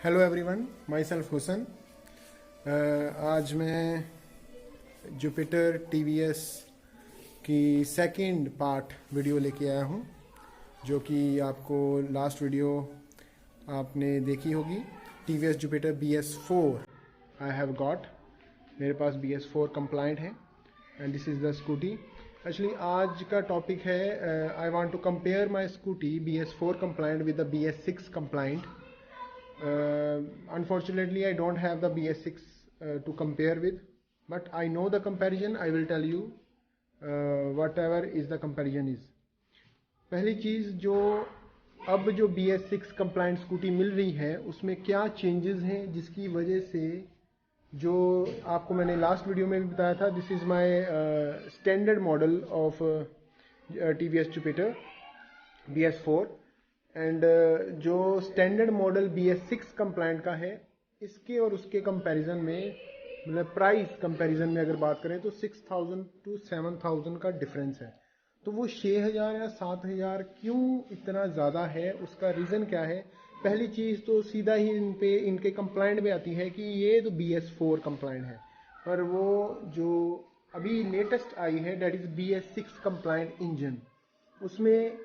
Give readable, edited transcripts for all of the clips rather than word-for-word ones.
Hello everyone, my self हुसन। आज मैं जुपिटर टीवीएस की सेकंड पार्ट वीडियो लेके आया हूँ, जो कि आपको लास्ट वीडियो आपने देखी होगी। TVS Jupiter BS4 I have got. मेरे पास BS4 कंप्लाइंट है and this is the Scooty. Actually आज का टॉपिक है I want to compare my Scooty BS4 compliant with the BS6 compliant. Unfortunately, I don't have the BS6 to compare with, but I know the comparison. I will tell you whatever is the comparison is. पहली चीज़ जो BS6 compliant scooty मिल रही है उसमें क्या changes हैं, जिसकी वजह से जो आपको मैंने लास्ट वीडियो में भी बताया था, this is my standard model of TVS Jupiter BS4 and जो स्टैंडर्ड मॉडल BS6 कंप्लाइंट का है, इसके और उसके कंपैरिजन में, मतलब प्राइस कंपैरिजन में अगर बात करें तो 6000 to 7000 का डिफरेंस है। तो वो 6000 या 7000 क्यों इतना ज़्यादा है, उसका रीज़न क्या है? पहली चीज़ तो सीधा ही इनके कंप्लाइंट में आती है कि ये तो BS4 कंप्लाइंट है, पर वो जो अभी लेटेस्ट आई है that is BS6 compliant engine, उसमें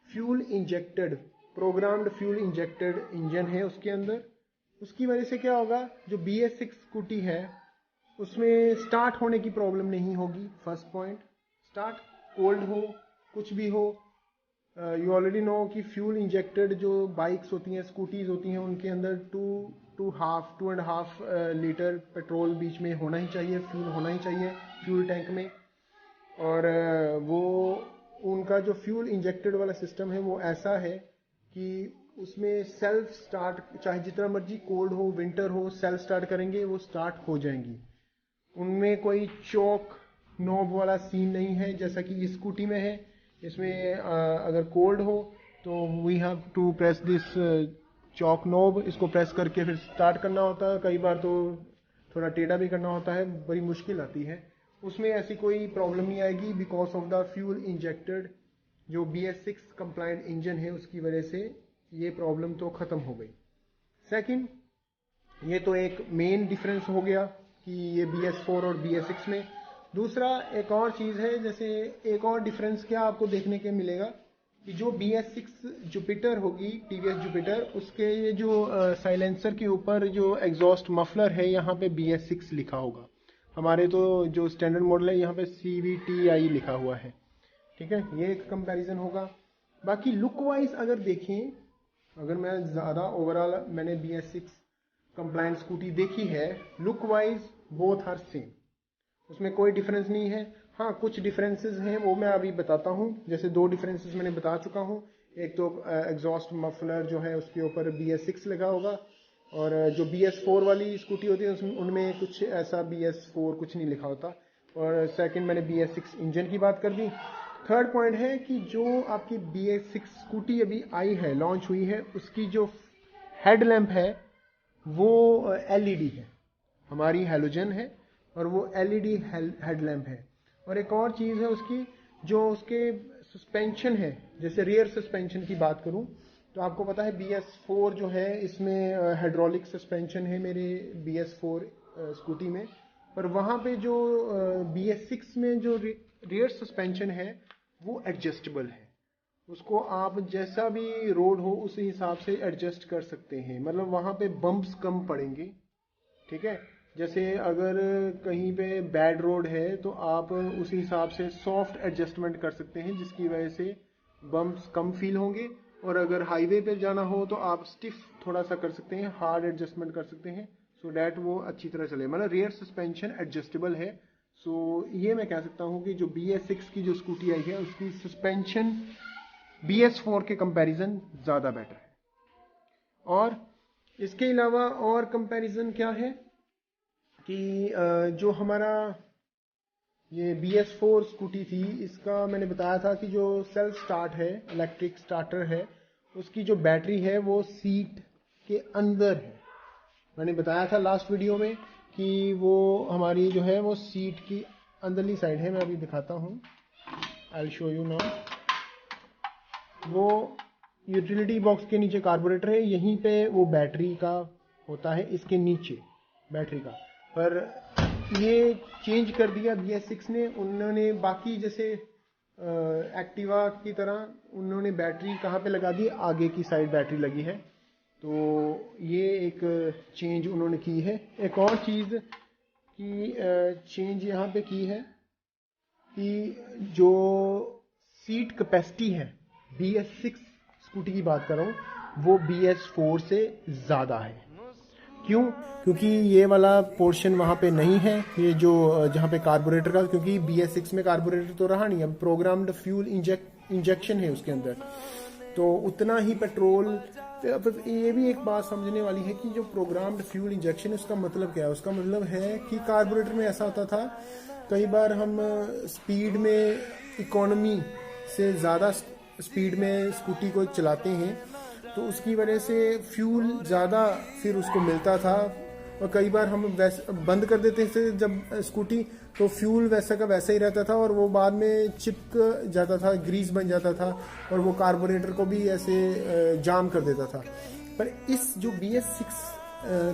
fuel injected, programmed fuel injected engine है उसके अंदर। उसकी वजह से क्या होगा, जो BS6 स्कूटी है उसमें स्टार्ट होने की प्रॉब्लम नहीं होगी। फर्स्ट पॉइंट, स्टार्ट कोल्ड हो कुछ भी हो, यू ऑलरेडी नो कि फ्यूल इंजेक्टेड जो बाइक्स होती हैं, स्कूटीज होती हैं, उनके अंदर 2.5 लीटर पेट्रोल बीच में होना ही चाहिए, फ्यूल होना ही चाहिए फ्यूल टैंक में। और वो उनका जो फ्यूल इंजेक्टेड वाला सिस्टम है वो ऐसा है कि उसमें सेल्फ स्टार्ट, चाहे जितना मर्जी कोल्ड हो, विंटर हो, सेल्फ स्टार्ट करेंगे वो स्टार्ट हो जाएंगी। उनमें कोई चौक नॉब वाला सीन नहीं है जैसा कि इस स्कूटी में है। इसमें अगर कोल्ड हो तो we have to press this choke knob, इसको प्रेस करके फिर स्टार्ट करना होता है। कई बार तो थोड़ा टेढ़ा भी करना होता है, बड़ी मुश्किल आती है। उसमें ऐसी कोई प्रॉब्लम नहीं आएगी because of the fuel injected जो BS6 कंप्लाइंट इंजन है, उसकी वजह से ये प्रॉब्लम तो ख़त्म हो गई। सेकंड, ये तो एक मेन डिफरेंस हो गया कि ये BS4 और BS6 में। दूसरा एक और चीज़ है, जैसे एक और डिफरेंस क्या आपको देखने के मिलेगा कि जो BS6 जुपिटर होगी, TVS जुपिटर, उसके ये जो साइलेंसर के ऊपर जो एग्जॉस्ट मफलर है, यहाँ पे BS6 लिखा होगा। हमारे तो जो स्टैंडर्ड मॉडल है यहाँ पे CVTI लिखा हुआ है। ठीक है, ये एक कंपैरिजन होगा। बाकी लुक वाइज अगर देखें, अगर मैं ज़्यादा ओवरऑल मैंने BS6 कंप्लाइंट स्कूटी देखी है, look wise both are same, उसमें कोई डिफरेंस नहीं है। हाँ, कुछ डिफरेंसेस हैं, वो मैं अभी बताता हूँ। जैसे दो डिफरेंसेस मैंने बता चुका हूँ। एक तो एग्जॉस्ट मफलर जो है उसके ऊपर BS6 लगा होगा, और जो BS4 वाली स्कूटी होती है उसमें उनमें कुछ ऐसा BS4 कुछ नहीं लिखा होता। और सेकंड, मैंने BS6 इंजन की बात कर दी। थर्ड पॉइंट है कि जो आपकी BS6 स्कूटी अभी आई है, लॉन्च हुई है, उसकी जो हेडलैम्प है वो LED है, हमारी हैलोजन है, और वो LED हेडलैम्प है। और एक और चीज़ है उसकी, जो उसके सस्पेंशन है, जैसे रियर सस्पेंशन की बात करूं तो आपको पता है BS4 जो है इसमें हाइड्रोलिक सस्पेंशन है मेरे BS4 स्कूटी में, पर वहाँ पे जो BS6 में जो रियर सस्पेंशन है वो एडजस्टेबल है। उसको आप जैसा भी रोड हो उस हिसाब से एडजस्ट कर सकते हैं, मतलब वहाँ पे बम्प्स कम पड़ेंगे। ठीक है, जैसे अगर कहीं पे बैड रोड है तो आप उसी हिसाब से सॉफ्ट एडजस्टमेंट कर सकते हैं, जिसकी वजह से बम्प्स कम फील होंगे। और अगर हाईवे पे जाना हो तो आप स्टिफ थोड़ा सा कर सकते हैं, हार्ड एडजस्टमेंट कर सकते हैं, सो डैट वो अच्छी तरह चले, मतलब रियर सस्पेंशन एडजस्टेबल है। सो ये मैं कह सकता हूँ कि जो BS6 की जो स्कूटी आई है उसकी सस्पेंशन BS4 के कंपैरिजन ज़्यादा बेटर है। और इसके अलावा और कंपैरिजन क्या है कि जो हमारा ये BS4 स्कूटी थी, इसका मैंने बताया था कि जो सेल्फ स्टार्ट है, इलेक्ट्रिक स्टार्टर है, उसकी जो बैटरी है वो सीट के अंदर है। मैंने बताया था लास्ट वीडियो में कि वो हमारी जो है वो सीट की अंदरली साइड है। मैं अभी दिखाता हूँ, I will show you now. वो यूटिलिटी बॉक्स के नीचे कार्बोरेटर है, यहीं पे वो बैटरी का होता है इसके नीचे बैटरी का, पर ये चेंज कर दिया BS6 ने। उन्होंने बाकी जैसे एक्टिवा की तरह उन्होंने बैटरी कहाँ पे लगा दी, आगे की साइड बैटरी लगी है, तो ये एक चेंज उन्होंने की है। एक और चीज़ की चेंज यहाँ पे की है कि जो सीट कैपेसिटी है BS6 स्कूटी की बात कर रहा हूँ, वो BS4 से ज़्यादा है। क्यों? क्योंकि ये वाला पोर्शन वहाँ पे नहीं है, ये जो जहाँ पे कार्बोरेटर का, क्योंकि BS6 में कार्बोरेटर तो रहा नहीं, अब प्रोग्राम्ड फ्यूल इंजेक्शन है उसके अंदर, तो उतना ही पेट्रोल। ये भी एक बात समझने वाली है कि जो प्रोग्राम्ड फ्यूल इंजेक्शन है उसका मतलब क्या है। उसका मतलब है कि कार्बोरेटर में ऐसा होता था, कई बार हम स्पीड में इकोनॉमी से ज़्यादा स्पीड में स्कूटी को चलाते हैं, तो उसकी वजह से फ्यूल ज़्यादा फिर उसको मिलता था, और कई बार हम बंद कर देते थे जब स्कूटी, तो फ्यूल वैसा का वैसा ही रहता था और वो बाद में चिपक जाता था, ग्रीस बन जाता था, और वो कार्बोरेटर को भी ऐसे जाम कर देता था। पर इस जो BS6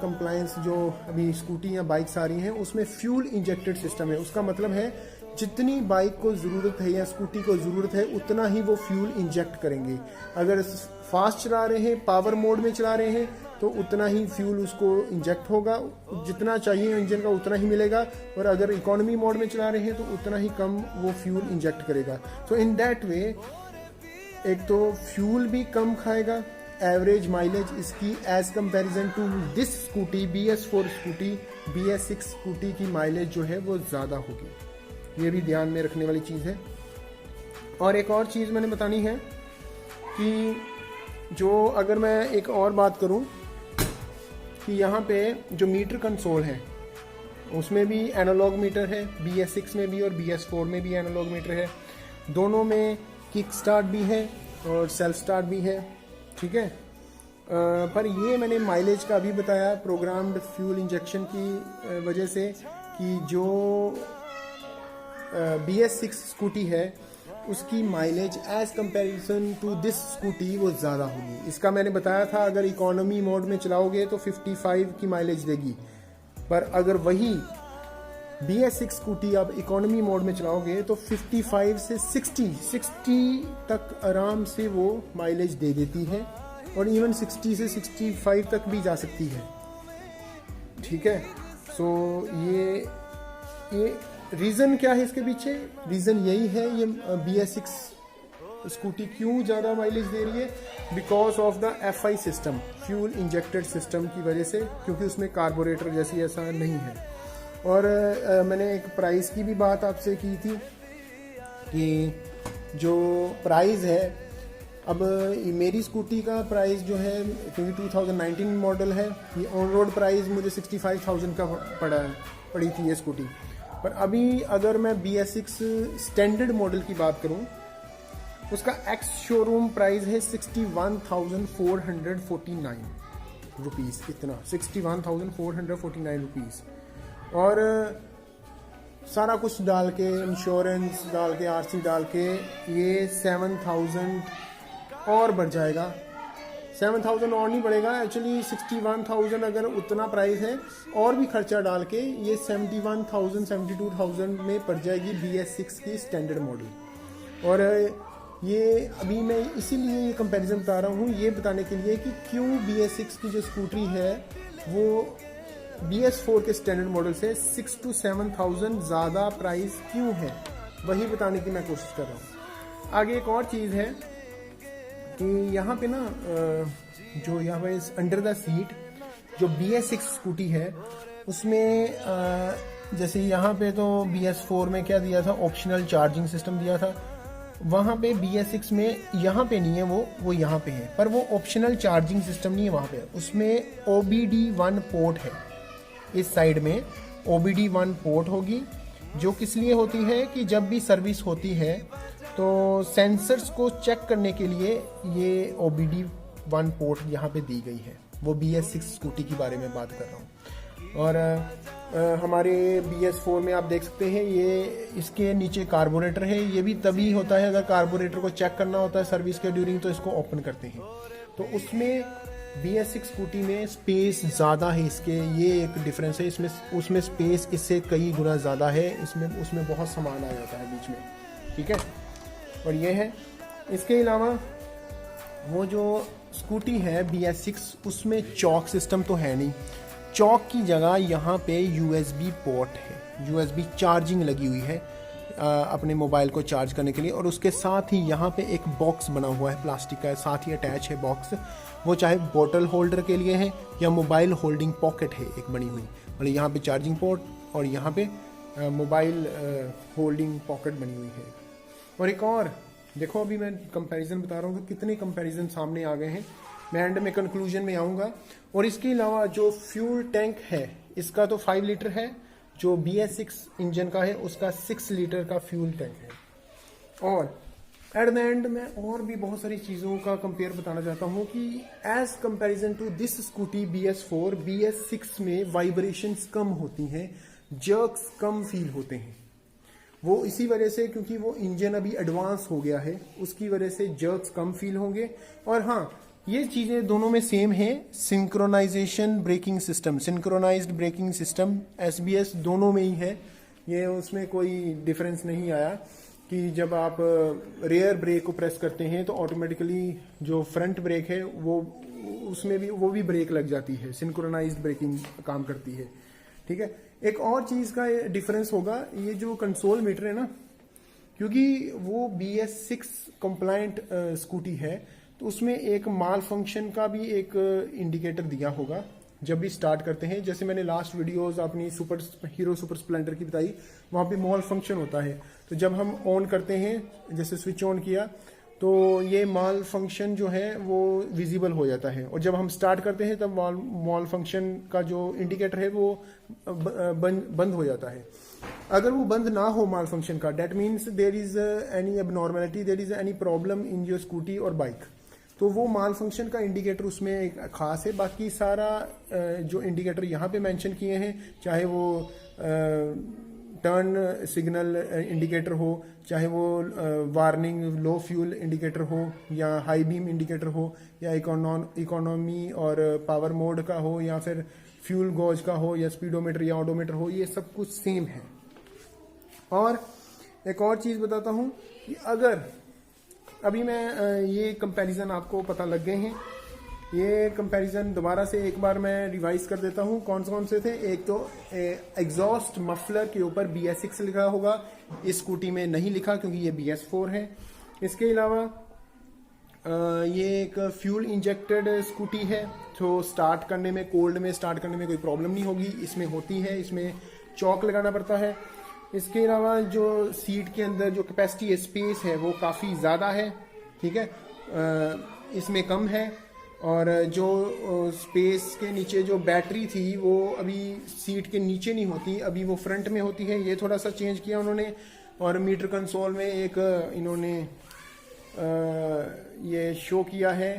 कंप्लायंस जो अभी स्कूटी या बाइक्स आ रही हैं, उसमें फ्यूल इंजेक्टेड सिस्टम है। उसका मतलब है जितनी बाइक को ज़रूरत है या स्कूटी को ज़रूरत है उतना ही वो फ्यूल इंजेक्ट करेंगे। अगर फास्ट चला रहे हैं, पावर मोड में चला रहे हैं, तो उतना ही फ्यूल उसको इंजेक्ट होगा, जितना चाहिए इंजन का उतना ही मिलेगा, और अगर इकोनॉमी मोड में चला रहे हैं तो उतना ही कम वो फ्यूल इंजेक्ट करेगा। तो इन दैट वे एक तो फ्यूल भी कम खाएगा, एवरेज माइलेज इसकी as comparison to this Scooty BS4 Scooty, BS6 Scooty की माइलेज जो है वो ज़्यादा होगी। ये भी ध्यान में रखने वाली चीज़ है। और एक और चीज़ मैंने बतानी है कि जो अगर मैं एक और बात करूं कि यहाँ पे जो मीटर कंसोल है उसमें भी एनालॉग मीटर है, BS6 में भी और BS4 में भी एनालॉग मीटर है। दोनों में किक स्टार्ट भी है और सेल्फ स्टार्ट भी है, ठीक है। पर ये मैंने माइलेज का अभी बताया प्रोग्राम्ड फ्यूल इंजेक्शन की वजह से कि जो BS6 स्कूटी है उसकी mileage as comparison to this Scooty वो ज़्यादा होगी। इसका मैंने बताया था अगर इकोनॉमी मोड में चलाओगे तो 55 की माइलेज देगी, पर अगर वही BS6 स्कूटी आप इकोनॉमी मोड में चलाओगे तो 55 से 60 तक आराम से वो माइलेज दे देती है, और इवन 60 से 65 तक भी जा सकती है, ठीक है। सो ये रीज़न क्या है इसके पीछे? रीज़न यही है, ये BS6 स्कूटी क्यों ज़्यादा माइलेज दे रही है, because of the FI system, fuel injected system की वजह से, क्योंकि उसमें कार्बोरेटर जैसी ऐसा नहीं है। और मैंने एक प्राइस की भी बात आपसे की थी कि जो प्राइस है, अब मेरी स्कूटी का प्राइस जो है, क्योंकि 2019 मॉडल है, ये ऑन रोड प्राइस मुझे 65,000 का पड़ी थी ये स्कूटी। पर अभी अगर मैं BS6 स्टैंडर्ड मॉडल की बात करूं, उसका एक्स शोरूम प्राइस है 61,449 रुपीज़, इतना 61,449 रुपीज़। और सारा कुछ डाल के, इंश्योरेंस डाल के, RC डाल के, ये 7,000 और बढ़ जाएगा। 7,000 और नहीं बढ़ेगा एक्चुअली, 61,000 अगर उतना प्राइस है, और भी खर्चा डाल के ये 71,000 72,000 में पड़ जाएगी BS6 की स्टैंडर्ड मॉडल। और ये अभी मैं इसीलिए ये कंपैरिजन बता रहा हूँ, ये बताने के लिए कि क्यों BS6 की जो स्कूटरी है वो BS4 के स्टैंडर्ड मॉडल से 6,000 to 7,000 ज़्यादा प्राइस क्यों है, वही बताने की मैं कोशिश कर रहा हूँ। आगे एक और चीज़ है कि यहाँ पे ना जो यहाँ पे अंडर द सीट जो BS6 स्कूटी है उसमें जैसे यहाँ पे तो BS4 में क्या दिया था, ऑप्शनल चार्जिंग सिस्टम दिया था, वहाँ पे BS6 में यहाँ पे नहीं है, वो यहाँ पे है, पर वो ऑप्शनल चार्जिंग सिस्टम नहीं है वहाँ पे। उसमें OBD1 पोर्ट है, इस साइड में OBD1 पोर्ट होगी, जो किस लिए होती है कि जब भी सर्विस होती है तो सेंसर्स को चेक करने के लिए ये OBD1 पोर्ट यहाँ पे दी गई है। वो BS6 स्कूटी के बारे में बात कर रहा हूँ। और हमारे BS4 में आप देख सकते हैं ये इसके नीचे कार्बोरेटर है, ये भी तभी होता है अगर कार्बोरेटर को चेक करना होता है सर्विस के ड्यूरिंग, तो इसको ओपन करते हैं। तो उसमें BS6 स्कूटी में स्पेस ज़्यादा है इसके, ये एक डिफरेंस है। इसमें उसमें स्पेस इससे कई गुना ज़्यादा है, उसमें बहुत सामान आ जाता है बीच में, ठीक है। और ये है, इसके अलावा वो जो स्कूटी है BS6 उसमें चॉक सिस्टम तो है नहीं। चॉक की जगह यहाँ पे USB पोर्ट है, USB चार्जिंग लगी हुई है अपने मोबाइल को चार्ज करने के लिए। और उसके साथ ही यहाँ पे एक बॉक्स बना हुआ है प्लास्टिक का, साथ ही अटैच है बॉक्स। वो चाहे बोतल होल्डर के लिए है या मोबाइल होल्डिंग पॉकेट है एक बनी हुई, मतलब यहाँ पे चार्जिंग पोर्ट और यहाँ पे मोबाइल होल्डिंग पॉकेट बनी हुई है। और एक और देखो, अभी मैं कंपैरिजन बता रहा हूँ कि कितने कंपैरिजन सामने आ गए हैं। मैं एंड में कंक्लूजन में आऊँगा। और इसके अलावा जो फ्यूल टैंक है इसका तो 5 लीटर है, जो BS6 इंजन का है उसका 6 लीटर का फ्यूल टैंक है। और एट द एंड मैं और भी बहुत सारी चीज़ों का कंपेयर बताना चाहता हूँ कि as comparison to this Scooty BS4, BS6 में वाइब्रेशंस कम होती हैं, जर्क्स कम फील होते हैं। वो इसी वजह से, क्योंकि वो इंजन अभी एडवांस हो गया है, उसकी वजह से जर्क्स कम फील होंगे। और हाँ, ये चीज़ें दोनों में सेम है। Synchronisation braking system, synchronised braking system SBS दोनों में ही है, ये उसमें कोई डिफरेंस नहीं आया कि जब आप रेयर ब्रेक को प्रेस करते हैं तो ऑटोमेटिकली जो फ्रंट ब्रेक है वो उसमें भी वो भी ब्रेक लग जाती है, सिंक्रोनाइज्ड ब्रेकिंग काम करती है, ठीक है। एक और चीज़ का डिफरेंस होगा, ये जो कंसोल मीटर है ना, क्योंकि वो BS6 कंप्लायंट स्कूटी है तो उसमें एक माल फंक्शन का भी एक इंडिकेटर दिया होगा जब भी स्टार्ट करते हैं। जैसे मैंने लास्ट वीडियोस अपनी हीरो सुपर स्प्लेंडर की बताई, वहाँ पे माल फंक्शन होता है। तो जब हम ऑन करते हैं, जैसे स्विच ऑन किया, तो ये माल फंक्शन जो है वो विजिबल हो जाता है। और जब हम स्टार्ट करते हैं तब माल फंक्शन का जो इंडिकेटर है वो बंद हो जाता है। अगर वो बंद ना हो माल फंक्शन का, that means there is any abnormality, there is any problem in your scooty और बाइक, तो वो माल फंक्शन का इंडिकेटर उसमें एक खास है। बाकी सारा जो इंडिकेटर यहाँ पे मेंशन किए हैं, चाहे वो टर्न सिग्नल इंडिकेटर हो, चाहे वो वार्निंग लो फ्यूल इंडिकेटर हो, या हाई बीम इंडिकेटर हो, या इकोनॉमी और पावर मोड का हो, या फिर फ्यूल गॉज का हो, या स्पीडोमीटर या ऑडोमीटर हो, ये सब कुछ सेम है। और एक और चीज़ बताता हूँ कि अगर अभी मैं ये कंपैरिजन आपको पता लग गए हैं, ये कंपैरिजन दोबारा से एक बार मैं रिवाइज कर देता हूँ कौन कौन से थे। एक तो एग्जॉस्ट मफलर के ऊपर BS6 लिखा होगा, इस स्कूटी में नहीं लिखा क्योंकि ये BS4 है। इसके अलावा ये एक फ्यूल इंजेक्टेड स्कूटी है, तो स्टार्ट करने में, कोल्ड में स्टार्ट करने में कोई प्रॉब्लम नहीं होगी, इसमें होती है, इसमें चॉक लगाना पड़ता है। इसके अलावा जो सीट के अंदर जो कैपेसिटी स्पेस है वो काफ़ी ज़्यादा है, ठीक है, इसमें कम है। और जो स्पेस के नीचे जो बैटरी थी वो अभी सीट के नीचे नहीं होती, अभी वो फ्रंट में होती है, ये थोड़ा सा चेंज किया उन्होंने। और मीटर कंसोल में एक इन्होंने ये शो किया है,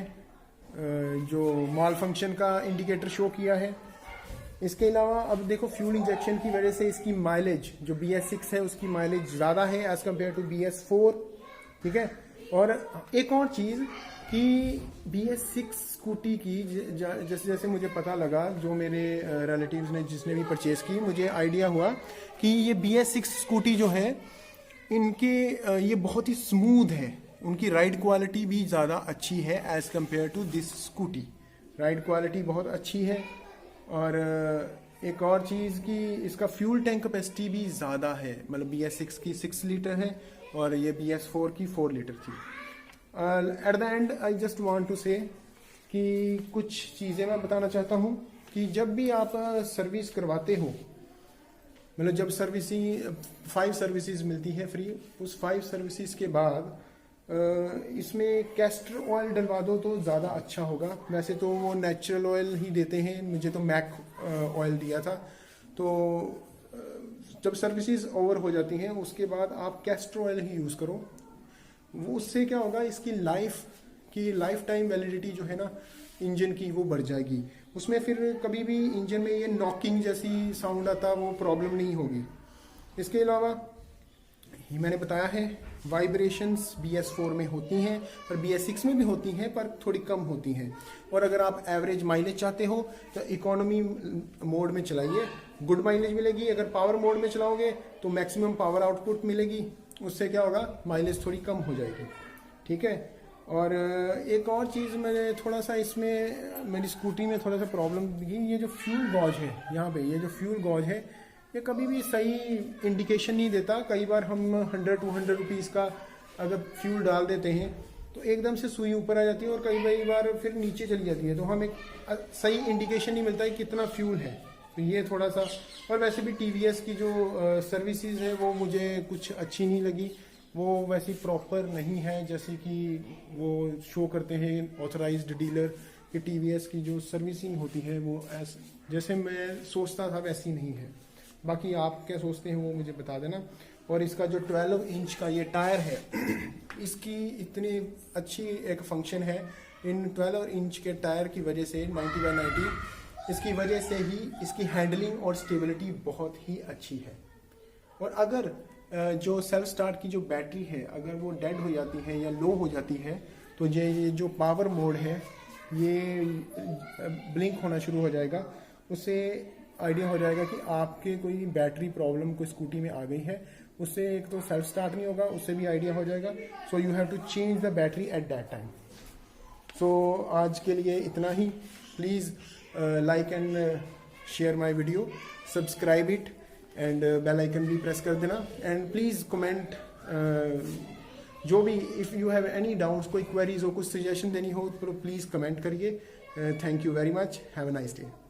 जो माल फंक्शन का इंडिकेटर शो किया है। इसके अलावा अब देखो, फ्यूल इंजेक्शन की वजह से इसकी माइलेज जो BS6 है उसकी माइलेज ज़्यादा है एज कम्पेयर टू BS4, ठीक है। और एक और चीज़ कि BS6 स्कूटी की जैसे जैसे मुझे पता लगा, जो मेरे रिलेटिव्स ने जिसने भी परचेज़ की, मुझे आइडिया हुआ कि ये BS6 स्कूटी जो है इनके ये बहुत ही स्मूथ है, उनकी राइड क्वालिटी भी ज़्यादा अच्छी है as compare to this Scooty, ride quality बहुत अच्छी है। और एक और चीज़ कि इसका फ्यूल टैंक कैपेसिटी भी ज़्यादा है, मतलब BS6 की 6 लीटर है और ये BS4 की 4 लीटर थी। At the end I just want to say कि कुछ चीज़ें मैं बताना चाहता हूँ कि जब भी आप सर्विस करवाते हो, मतलब जब सर्विसिंग 5 सर्विसेज मिलती है फ्री, उस 5 सर्विसेज के बाद इसमें कैस्टर ऑयल डलवा दो तो ज़्यादा अच्छा होगा। वैसे तो वो नेचुरल ऑयल ही देते हैं, मुझे तो मैक ऑयल दिया था। तो जब सर्विसेज ओवर हो जाती हैं उसके बाद आप कैस्टर ऑयल ही यूज़ करो। वो उससे क्या होगा, इसकी लाइफ टाइम वैलिडिटी जो है ना इंजन की, वो बढ़ जाएगी। उसमें फिर कभी भी इंजन में ये नॉकिंग जैसी साउंड आता, वो प्रॉब्लम नहीं होगी। इसके अलावा ही मैंने बताया है वाइब्रेशंस BS4 में होती हैं, पर BS6 में भी होती हैं, पर थोड़ी कम होती हैं। और अगर आप एवरेज माइलेज चाहते हो तो इकोनॉमी मोड में चलाइए, गुड माइलेज मिलेगी। अगर पावर मोड में चलाओगे तो मैक्सिमम पावर आउटपुट मिलेगी, उससे क्या होगा, माइलेज थोड़ी कम हो जाएगी। ठीक है। और एक और चीज़ मैंने थोड़ा सा इसमें मेरी स्कूटी में थोड़ा सा प्रॉब्लम दी, ये जो फ्यूल गॉज है यहाँ पे, ये जो फ्यूल गॉज है ये कभी भी सही इंडिकेशन नहीं देता। कई बार हम 100-200 रुपीज़ का अगर फ्यूल डाल देते हैं तो एकदम से सुई ऊपर आ जाती है और कई बार फिर नीचे चली जाती है, तो हमें सही इंडिकेशन नहीं मिलता है कितना फ्यूल है। तो ये थोड़ा सा, और वैसे भी TVS की जो सर्विसेज है वो मुझे कुछ अच्छी नहीं लगी, वो वैसी प्रॉपर नहीं है जैसे कि वो शो करते हैं ऑथराइज्ड डीलर कि TVS की जो सर्विसिंग होती है वो जैसे मैं सोचता था वैसी नहीं है। बाकी आप क्या सोचते हैं वो मुझे बता देना। और इसका जो 12 इंच का ये टायर है इसकी इतनी अच्छी एक फंक्शन है, इन 12 इंच के टायर की वजह से 90/90 इसकी वजह से ही इसकी हैंडलिंग और स्टेबिलिटी बहुत ही अच्छी है। और अगर जो सेल्फ स्टार्ट की जो बैटरी है अगर वो डेड हो जाती है या लो हो जाती है तो ये जो पावर मोड है ये ब्लिंक होना शुरू हो जाएगा, उससे आइडिया हो जाएगा कि आपके कोई बैटरी प्रॉब्लम कोई स्कूटी में आ गई है। उससे एक तो सेल्फ स्टार्ट नहीं होगा, उससे भी आइडिया हो जाएगा। So you have to change the battery at that time. So आज के लिए इतना ही। Please like and share my video, subscribe it and bell icon भी प्रेस कर देना। एंड प्लीज़ कमेंट जो भी, if you have any doubts, कोई क्वेरीज हो, कुछ सजेशन देनी हो तो प्लीज़ कमेंट करिए। Thank you very much, have a nice day.